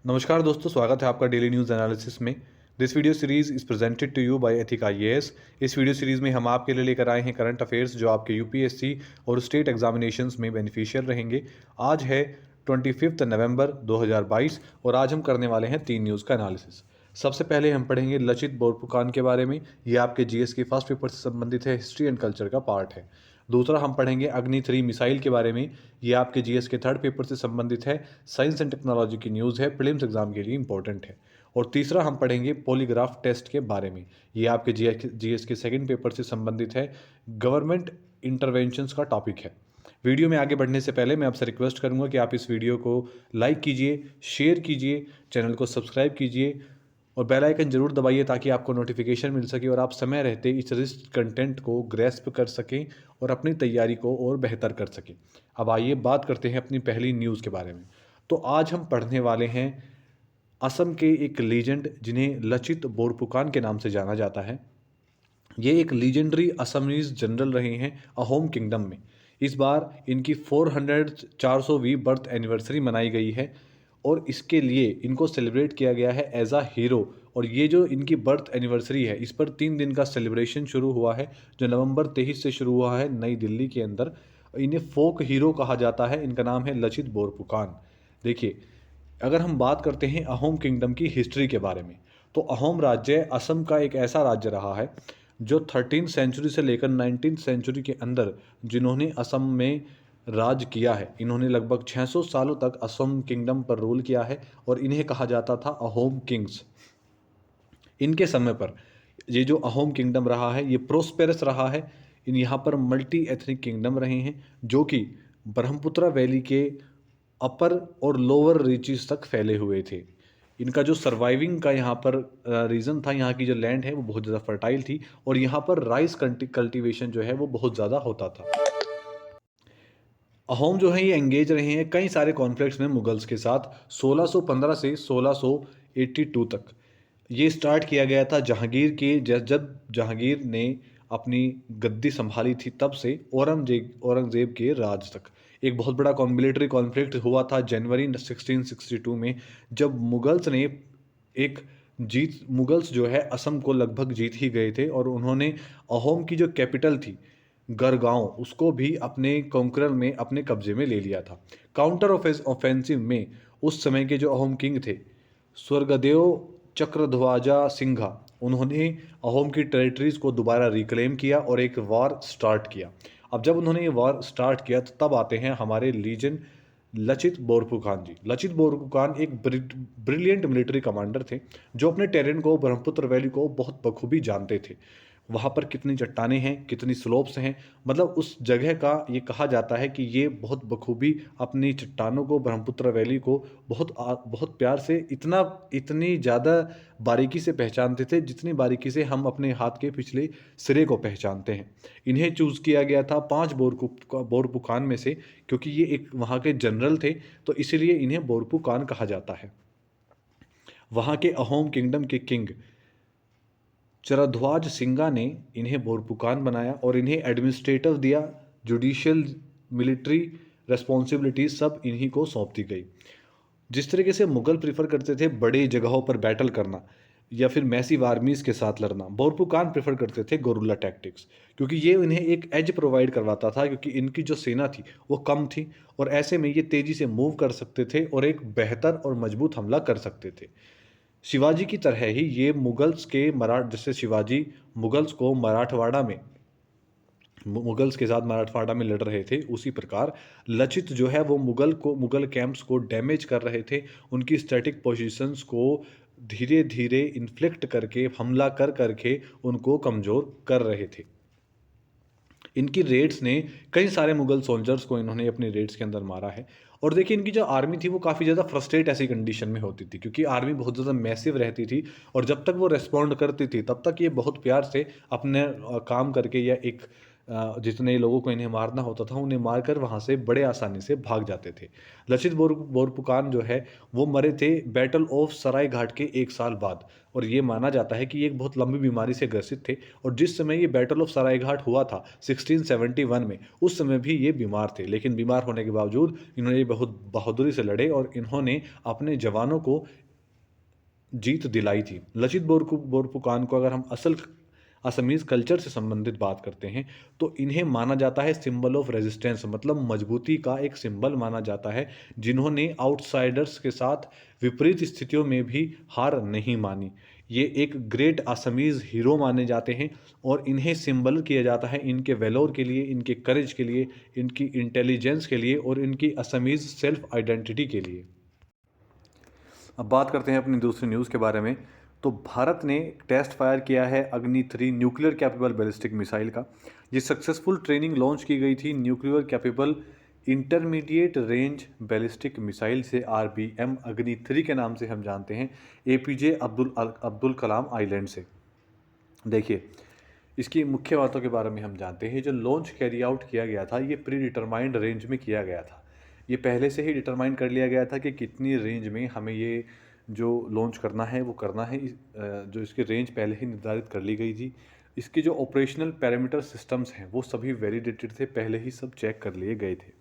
नमस्कार दोस्तों, स्वागत है आपका डेली न्यूज़ एनालिसिस में। This video series is presented to you by ethic IAS. इस वीडियो सीरीज़ में हम आपके लिए लेकर आए हैं करंट अफेयर्स जो आपके यूपीएससी और स्टेट एग्जामिनेशंस में बेनिफिशियल रहेंगे। आज है 25 नवंबर 2022 और आज हम करने वाले हैं 3 न्यूज़ का एनालिसिस। सबसे पहले हम पढ़ेंगे लचित बोरफुकान के बारे में। ये आपके जीएस के फर्स्ट पेपर से संबंधित है, हिस्ट्री एंड कल्चर का पार्ट है। दूसरा हम पढ़ेंगे अग्नि 3 मिसाइल के बारे में। ये आपके जीएस के थर्ड पेपर से संबंधित है, साइंस एंड टेक्नोलॉजी की न्यूज़ है, प्रीलिम्स एग्जाम के लिए इंपॉर्टेंट है। और तीसरा हम पढ़ेंगे पॉलीग्राफ टेस्ट के बारे में। ये आपके जीएस के सेकंड पेपर से संबंधित है, गवर्नमेंट इंटरवेंशंस का टॉपिक है। वीडियो में आगे बढ़ने से पहले मैं आपसे रिक्वेस्ट करूंगा कि आप इस वीडियो को लाइक कीजिए, शेयर कीजिए, चैनल को सब्सक्राइब कीजिए और बेल आइकन जरूर दबाइए ताकि आपको नोटिफिकेशन मिल सके और आप समय रहते इस रिच कंटेंट को ग्रैस्प कर सकें और अपनी तैयारी को और बेहतर कर सकें। अब आइए बात करते हैं अपनी पहली न्यूज़ के बारे में। तो आज हम पढ़ने वाले हैं असम के एक लीजेंड जिन्हें लचित बोरफुकान के नाम से जाना जाता है। ये एक लीजेंडरी असमीज जनरल रहे हैं अहोम किंगडम में। इस बार इनकी 400वीं बर्थ एनिवर्सरी मनाई गई है और इसके लिए इनको सेलिब्रेट किया गया है एज अ हीरो। और ये जो इनकी बर्थ एनिवर्सरी है, इस पर 3 दिन का सेलिब्रेशन शुरू हुआ है जो नवंबर 23 से शुरू हुआ है नई दिल्ली के अंदर। इन्हें फोक हीरो कहा जाता है। इनका नाम है लचित बोरफुकान। देखिए, अगर हम बात करते हैं अहोम किंगडम की हिस्ट्री के बारे में, तो अहोम राज्य असम का एक ऐसा राज्य रहा है जो 13th सेंचुरी से लेकर 19th सेंचुरी के अंदर जिन्होंने असम में राज किया है। इन्होंने लगभग 600 सालों तक असम किंगडम पर रूल किया है और इन्हें कहा जाता था अहोम किंग्स। इनके समय पर ये जो अहोम किंगडम रहा है ये प्रोस्पेरस रहा है। इन यहाँ पर मल्टी एथनिक किंगडम रहे हैं जो कि ब्रह्मपुत्र वैली के अपर और लोअर रीचेस तक फैले हुए थे। इनका जो सर्वाइविंग का यहाँ पर रीज़न था, यहाँ की जो लैंड है वो बहुत ज़्यादा फर्टाइल थी और यहाँ पर राइस कल्टीवेशन जो है वो बहुत ज़्यादा होता था। अहोम जो है ये एंगेज रहे हैं कई सारे कॉन्फ्लिक्ट्स में मुगल्स के साथ। 1615 से 1682 तक ये स्टार्ट किया गया था जहांगीर के जब जहांगीर ने अपनी गद्दी संभाली थी तब से औरंगजेब के राज तक। एक बहुत बड़ा मिलिट्री कॉन्फ्लिक्ट हुआ था जनवरी 1662 में, जब मुगल्स जो है असम को लगभग जीत ही गए थे और उन्होंने अहोम की जो कैपिटल थी गढ़गांव उसको भी अपने कॉन्करर में अपने कब्जे में ले लिया था। काउंटर ऑफेंसिव में उस समय के जो अहोम किंग थे स्वर्गदेव चक्रध्वजा सिंघा, उन्होंने अहोम की टेरिटरीज को दोबारा रिक्लेम किया और एक वॉर स्टार्ट किया। अब जब उन्होंने ये वॉर स्टार्ट किया तो तब आते हैं हमारे लीजेंड लचित बोरफुकान जी। लचित बोरफुकान एक ब्रिलियंट मिलिट्री कमांडर थे जो अपने टेरेन को, ब्रह्मपुत्र वैली को बहुत बखूबी जानते थे। वहाँ पर कितनी चट्टानें हैं, कितनी स्लोप्स हैं, मतलब उस जगह का ये कहा जाता है कि ये बहुत बखूबी अपनी चट्टानों को, ब्रह्मपुत्र वैली को बहुत प्यार से इतनी ज़्यादा बारीकी से पहचानते थे जितनी बारीकी से हम अपने हाथ के पिछले सिरे को पहचानते हैं। इन्हें चूज़ किया गया था 5 बोरपुकान में से, क्योंकि ये एक वहाँ के जनरल थे तो इसीलिए इन्हें बोरपुकान कहा जाता है। वहाँ के अहोम किंगडम के किंग चरध्वाज सिंघा ने इन्हें बोरपुकान बनाया और इन्हें एडमिनिस्ट्रेटिव दिया, जुडिशियल, मिलिट्री रेस्पॉन्सिबिलिटीज सब इन्हीं को सौंप दी गई। जिस तरीके से मुगल प्रीफर करते थे बड़ी जगहों पर बैटल करना या फिर मैसिव आर्मीज के साथ लड़ना, बोरपुकान प्रेफर करते थे गोरुल्ला टैक्टिक्स, क्योंकि ये इन्हें एक एज प्रोवाइड करवाता था, क्योंकि इनकी जो सेना थी वो कम थी और ऐसे में ये तेज़ी से मूव कर सकते थे और एक बेहतर और मजबूत हमला कर सकते थे। शिवाजी की तरह ही ये मुगल्स के जैसे शिवाजी मुगल्स के साथ मराठवाड़ा में लड़ रहे थे, उसी प्रकार लचित जो है वो मुगल कैंप्स को डैमेज कर रहे थे, उनकी स्टैटिक पोजीशंस को धीरे धीरे इन्फ्लिक्ट करके, हमला कर करके उनको कमज़ोर कर रहे थे। इनकी रेड्स ने कई सारे मुगल सोल्जर्स को इन्होंने अपनी रेड्स के अंदर मारा है। और देखिए, इनकी जो आर्मी थी वो काफ़ी ज़्यादा फ्रस्ट्रेट ऐसी कंडीशन में होती थी, क्योंकि आर्मी बहुत ज़्यादा मैसिव रहती थी और जब तक वो रेस्पॉन्ड करती थी तब तक ये बहुत प्यार से अपने काम करके या एक जितने लोगों को इन्हें मारना होता था उन्हें मारकर वहाँ से बड़े आसानी से भाग जाते थे। लचित बोरफुकान जो है वो मरे थे बैटल ऑफ सराय घाट के 1 साल बाद, और ये माना जाता है कि ये एक बहुत लंबी बीमारी से ग्रसित थे, और जिस समय ये बैटल ऑफ सराय घाट हुआ था 1671 में, उस समय भी ये बीमार थे, लेकिन बीमार होने के बावजूद इन्होंने बहुत बहादुरी से लड़े और इन्होंने अपने जवानों को जीत दिलाई थी। लचित बोरफुकान को अगर हम असमीज़ कल्चर से संबंधित बात करते हैं तो इन्हें माना जाता है सिंबल ऑफ रेजिस्टेंस, मतलब मजबूती का एक सिंबल माना जाता है, जिन्होंने आउटसाइडर्स के साथ विपरीत स्थितियों में भी हार नहीं मानी। ये एक ग्रेट असमीज़ हीरो माने जाते हैं और इन्हें सिंबल किया जाता है इनके वेलोर के लिए, इनके करेज के लिए, इनकी इंटेलिजेंस के लिए और इनकी असमीज़ सेल्फ आइडेंटिटी के लिए। अब बात करते हैं अपनी दूसरी न्यूज़ के बारे में। तो भारत ने टेस्ट फायर किया है अग्नि 3 न्यूक्लियर कैपेबल बैलिस्टिक मिसाइल का। ये सक्सेसफुल ट्रेनिंग लॉन्च की गई थी nuclear capable intermediate range ballistic missile से, आरबीएम अग्नि 3 के नाम से हम जानते हैं, एपीजे अब्दुल कलाम आइलैंड से। देखिए, इसकी मुख्य बातों के बारे में हम जानते हैं। जो लॉन्च कैरी आउट किया गया था ये प्री डिटरमाइंड रेंज में किया गया था। ये पहले से ही डिटरमाइन कर लिया गया था कि कितनी रेंज में हमें ये जो लॉन्च करना है वो करना है। जो इसकी रेंज पहले ही निर्धारित कर ली गई थी। इसके जो ऑपरेशनल पैरामीटर सिस्टम्स हैं वो सभी वैलिडेटेड थे, पहले ही सब चेक कर लिए गए थे।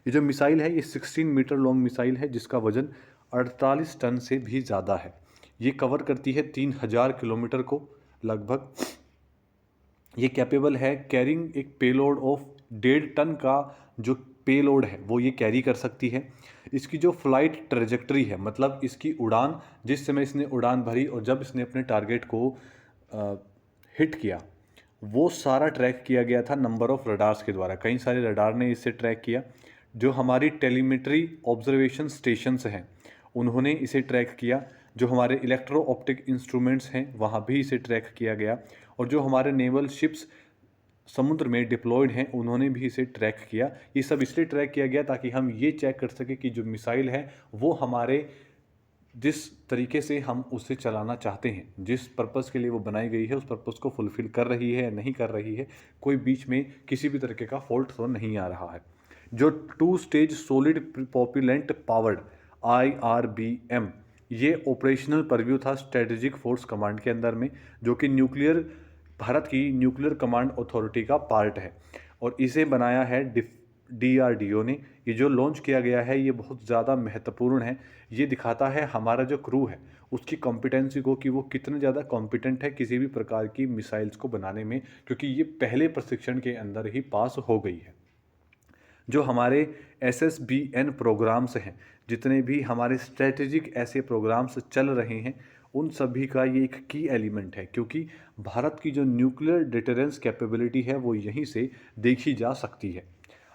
ये जो मिसाइल है ये 16 मीटर लॉन्ग मिसाइल है जिसका वजन 48 टन से भी ज़्यादा है। ये कवर करती है 3000 किलोमीटर को लगभग। ये कैपेबल है कैरिंग एक पेलोड ऑफ 1.5 टन का जो पेलोड है वो ये कैरी कर सकती है। इसकी जो फ्लाइट ट्रेजेक्टरी है, मतलब इसकी उड़ान, जिस समय इसने उड़ान भरी और जब इसने अपने टारगेट को हिट किया, वो सारा ट्रैक किया गया था नंबर ऑफ रडार्स के द्वारा। कई सारे रडार ने इसे ट्रैक किया। जो हमारी टेलीमेट्री ऑब्जर्वेशन स्टेशंस हैं उन्होंने इसे ट्रैक किया। जो हमारे इलेक्ट्रो ऑप्टिक इंस्ट्रूमेंट्स हैं वहाँ भी इसे ट्रैक किया गया, और जो हमारे नेवल शिप्स समुद्र में डिप्लॉयड हैं उन्होंने भी इसे ट्रैक किया। ये सब इसलिए ट्रैक किया गया ताकि हम ये चेक कर सकें कि जो मिसाइल है वो हमारे जिस तरीके से हम उसे चलाना चाहते हैं, जिस पर्पज़ के लिए वो बनाई गई है, उस पर्पज़ को फुलफ़िल कर रही है या नहीं कर रही है। कोई बीच में किसी भी तरीके का फॉल्ट तो नहीं आ रहा है। जो 2 stage solid propellant powered IRBM, ये ऑपरेशनल परव्यू था स्ट्रेटेजिक फोर्स कमांड के अंदर में, जो कि भारत की न्यूक्लियर कमांड अथॉरिटी का पार्ट है, और इसे बनाया है DRDO ने। ये जो लॉन्च किया गया है ये बहुत ज़्यादा महत्वपूर्ण है। ये दिखाता है हमारा जो क्रू है उसकी कॉम्पिटेंसी को, कि वो कितने ज़्यादा कॉम्पिटेंट है किसी भी प्रकार की मिसाइल्स को बनाने में, क्योंकि ये पहले प्रशिक्षण के अंदर ही पास हो गई है। जो हमारे SSBN प्रोग्राम्स हैं, जितने भी हमारे स्ट्रेटेजिक ऐसे प्रोग्राम्स चल रहे हैं, उन सभी का ये एक की एलिमेंट है, क्योंकि भारत की जो न्यूक्लियर डिटरेंस कैपेबिलिटी है वो यहीं से देखी जा सकती है।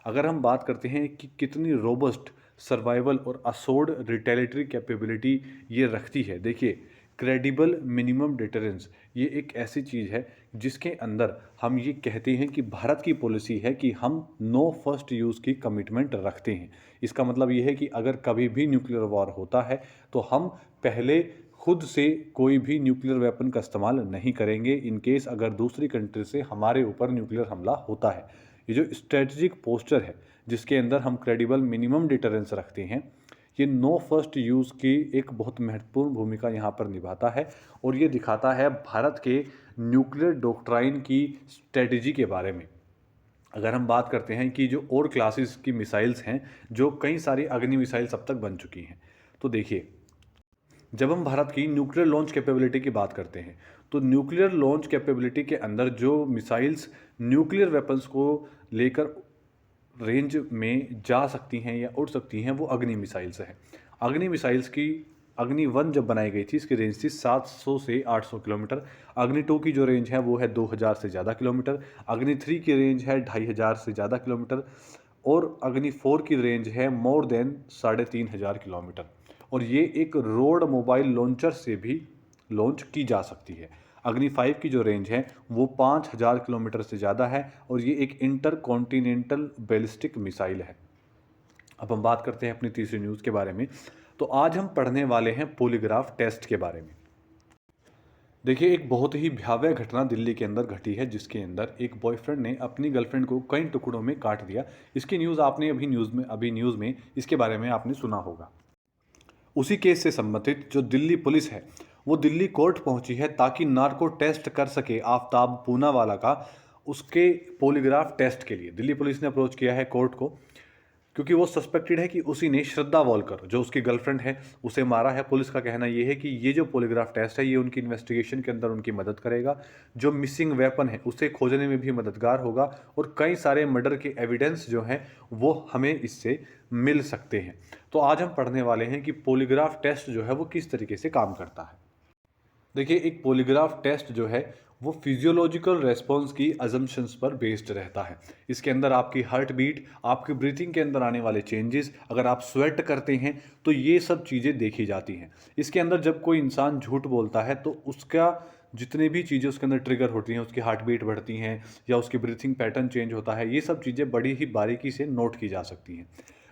अगर हम बात करते हैं कि कितनी रोबस्ट सर्वाइवल और असोर्ड रिटेलिटरी कैपेबिलिटी ये रखती है, देखिए, क्रेडिबल मिनिमम डिटरेंस ये एक ऐसी चीज़ है जिसके अंदर हम ये कहते हैं कि भारत की पॉलिसी है कि हम नो फर्स्ट यूज़ की कमिटमेंट रखते हैं। इसका मतलब ये है कि अगर कभी भी न्यूक्लियर वॉर होता है तो हम पहले खुद से कोई भी न्यूक्लियर वेपन का इस्तेमाल नहीं करेंगे इन केस अगर दूसरी कंट्री से हमारे ऊपर न्यूक्लियर हमला होता है। ये जो स्ट्रेटजिक पोस्चर है जिसके अंदर हम क्रेडिबल मिनिमम डिटरेंस रखते हैं, ये नो फर्स्ट यूज़ की एक बहुत महत्वपूर्ण भूमिका यहाँ पर निभाता है, और ये दिखाता है भारत के न्यूक्लियर डॉक्ट्राइन की स्ट्रेटजी के बारे में। अगर हम बात करते हैं कि जो और क्लासेस की मिसाइल्स हैं, जो कई सारी अग्नि मिसाइल्स अब तक बन चुकी हैं, तो देखिए, जब हम भारत की न्यूक्लियर लॉन्च कैपेबिलिटी की बात करते हैं तो न्यूक्लियर लॉन्च कैपेबिलिटी के अंदर जो मिसाइल्स न्यूक्लियर वेपन्स को लेकर रेंज में जा सकती हैं या उड़ सकती हैं वो अग्नि मिसाइल्स हैं। अग्नि मिसाइल्स की अग्नि 1 जब बनाई गई थी इसकी रेंज थी 700 से 800 किलोमीटर। अग्नि 2 की जो रेंज है वो है 2000 से ज़्यादा किलोमीटर। अग्नि 3 की रेंज है 2500 से ज़्यादा किलोमीटर, और अग्नि 4 की रेंज है मोर देन 3500 किलोमीटर, और ये एक रोड मोबाइल लॉन्चर से भी लॉन्च की जा सकती है। अग्नि 5 की जो रेंज है वो 5000 किलोमीटर से ज़्यादा है, और ये एक इंटर कॉन्टिनेंटल बैलिस्टिक मिसाइल है। अब हम बात करते हैं अपनी तीसरी न्यूज़ के बारे में। तो आज हम पढ़ने वाले हैं पॉलीग्राफ टेस्ट के बारे में। देखिए, एक बहुत ही भयावह घटना दिल्ली के अंदर घटी है, जिसके अंदर एक बॉयफ्रेंड ने अपनी गर्लफ्रेंड को कई टुकड़ों में काट दिया। इसकी न्यूज़ आपने अभी न्यूज़ में इसके बारे में आपने सुना होगा। उसी केस से संबंधित जो दिल्ली पुलिस है, वो दिल्ली कोर्ट पहुंची है ताकि नार्को टेस्ट कर सके आफ्ताब पूनावाला का, उसके पॉलीग्राफ टेस्ट के लिए दिल्ली पुलिस ने अप्रोच किया है कोर्ट को, क्योंकि वो सस्पेक्टेड है कि उसी ने श्रद्धा वॉलकर, जो उसकी गर्लफ्रेंड है, उसे मारा है। पुलिस का कहना ये है कि ये जो पॉलीग्राफ टेस्ट है, ये उनकी इन्वेस्टिगेशन के अंदर उनकी मदद करेगा। जो मिसिंग वेपन है उसे खोजने में भी मददगार होगा, और कई सारे मर्डर के एविडेंस जो हैं वो हमें इससे मिल सकते हैं। तो आज हम पढ़ने वाले हैं कि पॉलीग्राफ टेस्ट जो है वो किस तरीके से काम करता है। देखिए, एक पॉलीग्राफ टेस्ट जो है वो फिजियोलॉजिकल रेस्पॉन्स की अजम्पशंस पर बेस्ड रहता है। इसके अंदर आपकी हार्ट बीट, आपकी ब्रीथिंग के अंदर आने वाले चेंजेस, अगर आप स्वेट करते हैं तो ये सब चीज़ें देखी जाती हैं। इसके अंदर जब कोई इंसान झूठ बोलता है तो उसका जितने भी चीज़ें उसके अंदर ट्रिगर होती हैं, उसकी हार्ट बीट बढ़ती हैं या उसकी ब्रीथिंग पैटर्न चेंज होता है, ये सब चीज़ें बड़ी ही बारीकी से नोट की जा सकती हैं।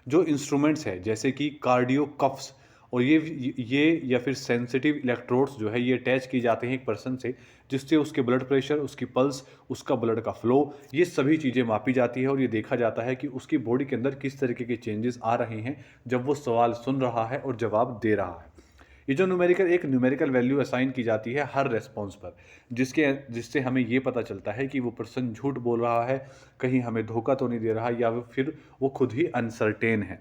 जो इंस्ट्रूमेंट्स है जैसे कि कार्डियो कफ्स, और ये या फिर सेंसिटिव इलेक्ट्रोड्स जो है ये अटैच की जाते हैं एक पर्सन से, जिससे उसके ब्लड प्रेशर, उसकी पल्स, उसका ब्लड का फ्लो, ये सभी चीज़ें मापी जाती है और ये देखा जाता है कि उसकी बॉडी के अंदर किस तरीके के चेंजेस आ रहे हैं जब वो सवाल सुन रहा है और जवाब दे रहा है। ये जो न्यूमेरिकल वैल्यू असाइन की जाती है हर रेस्पॉन्स पर, जिससे हमें ये पता चलता है कि वो पर्सन झूठ बोल रहा है, कहीं हमें धोखा तो नहीं दे रहा, या फिर वो खुद ही अनसर्टेन है।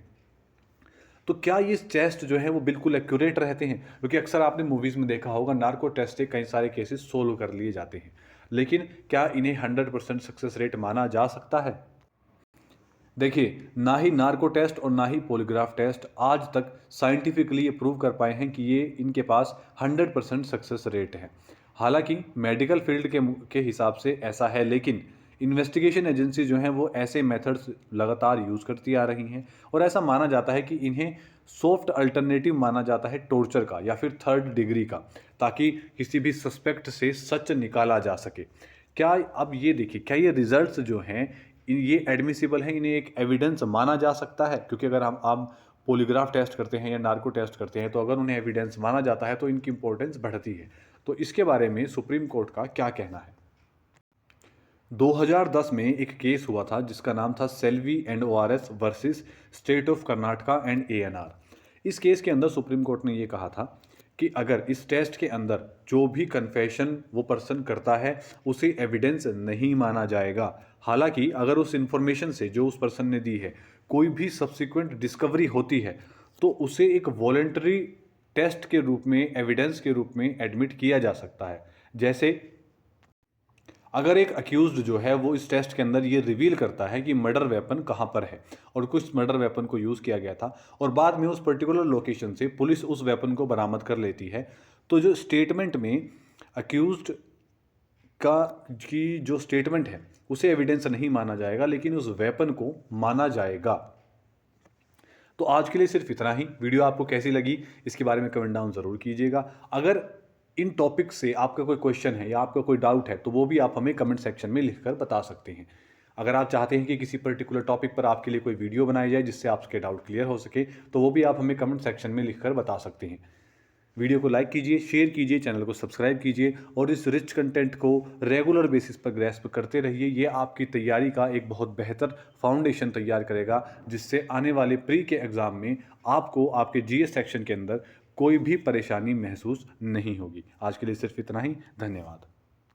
तो क्या ये टेस्ट जो है वो बिल्कुल एक्यूरेट रहते हैं? क्योंकि अक्सर आपने मूवीज़ में देखा होगा, नार्को टेस्ट से कई सारे केसेस सोल्व कर लिए जाते हैं, लेकिन क्या इन्हें 100% सक्सेस रेट माना जा सकता है? देखिए, ना ही नार्को टेस्ट और ना ही पॉलीग्राफ टेस्ट आज तक साइंटिफिकली ये प्रूव कर पाए हैं कि ये इनके पास 100% सक्सेस रेट है। हालांकि मेडिकल फील्ड के हिसाब से ऐसा है, लेकिन इन्वेस्टिगेशन एजेंसी जो हैं वो ऐसे मेथड्स लगातार यूज़ करती आ रही हैं, और ऐसा माना जाता है कि इन्हें सॉफ्ट अल्टरनेटिव माना जाता है टॉर्चर का या फिर थर्ड डिग्री का, ताकि किसी भी सस्पेक्ट से सच निकाला जा सके। क्या अब ये देखिए, क्या ये रिजल्ट्स जो हैं ये एडमिसिबल हैं, इन्हें एक एविडेंस माना जा सकता है? क्योंकि अगर हम पॉलीग्राफ टेस्ट करते हैं या नार्को टेस्ट करते हैं, तो अगर उन्हें एविडेंस माना जाता है तो इनकी इंपॉर्टेंस बढ़ती है। तो इसके बारे में सुप्रीम कोर्ट का क्या कहना है? 2010 में एक केस हुआ था जिसका नाम था Selvi and ors versus state of Karnataka and ANR. इस केस के अंदर सुप्रीम कोर्ट ने ये कहा था कि अगर इस टेस्ट के अंदर जो भी कन्फेशन वो पर्सन करता है उसे एविडेंस नहीं माना जाएगा। हालांकि अगर उस इंफॉर्मेशन से जो उस पर्सन ने दी है कोई भी सब्सिक्वेंट डिस्कवरी होती है तो उसे एक वॉलेंटरी टेस्ट के रूप में, एविडेंस के रूप में एडमिट किया जा सकता है। जैसे अगर एक अक्यूज्ड जो है वो इस टेस्ट के अंदर ये रिवील करता है कि मर्डर वेपन कहाँ पर है और कुछ मर्डर वेपन को यूज़ किया गया था, और बाद में उस पर्टिकुलर लोकेशन से पुलिस उस वेपन को बरामद कर लेती है, तो जो स्टेटमेंट में अक्यूज्ड का की जो स्टेटमेंट है उसे एविडेंस नहीं माना जाएगा, लेकिन उस वेपन को माना जाएगा। तो आज के लिए सिर्फ इतना ही। वीडियो आपको कैसी लगी इसके बारे में कमेंट डाउन ज़रूर कीजिएगा। अगर इन टॉपिक से आपका कोई क्वेश्चन है या आपका कोई डाउट है तो वो भी आप हमें कमेंट सेक्शन में लिखकर बता सकते हैं। अगर आप चाहते हैं कि किसी पर्टिकुलर टॉपिक पर आपके लिए कोई वीडियो बनाई जाए जिससे आपके डाउट क्लियर हो सके, तो वो भी आप हमें कमेंट सेक्शन में लिखकर बता सकते हैं। वीडियो को लाइक कीजिए, शेयर कीजिए, चैनल को सब्सक्राइब कीजिए और इस रिच कंटेंट को रेगुलर बेसिस पर ग्रैस्प करते रहिए। ये आपकी तैयारी का एक बहुत बेहतर फाउंडेशन तैयार करेगा, जिससे आने वाले प्री के एग्ज़ाम में आपको आपके जीएस सेक्शन के अंदर कोई भी परेशानी महसूस नहीं होगी। आज के लिए सिर्फ इतना ही। धन्यवाद।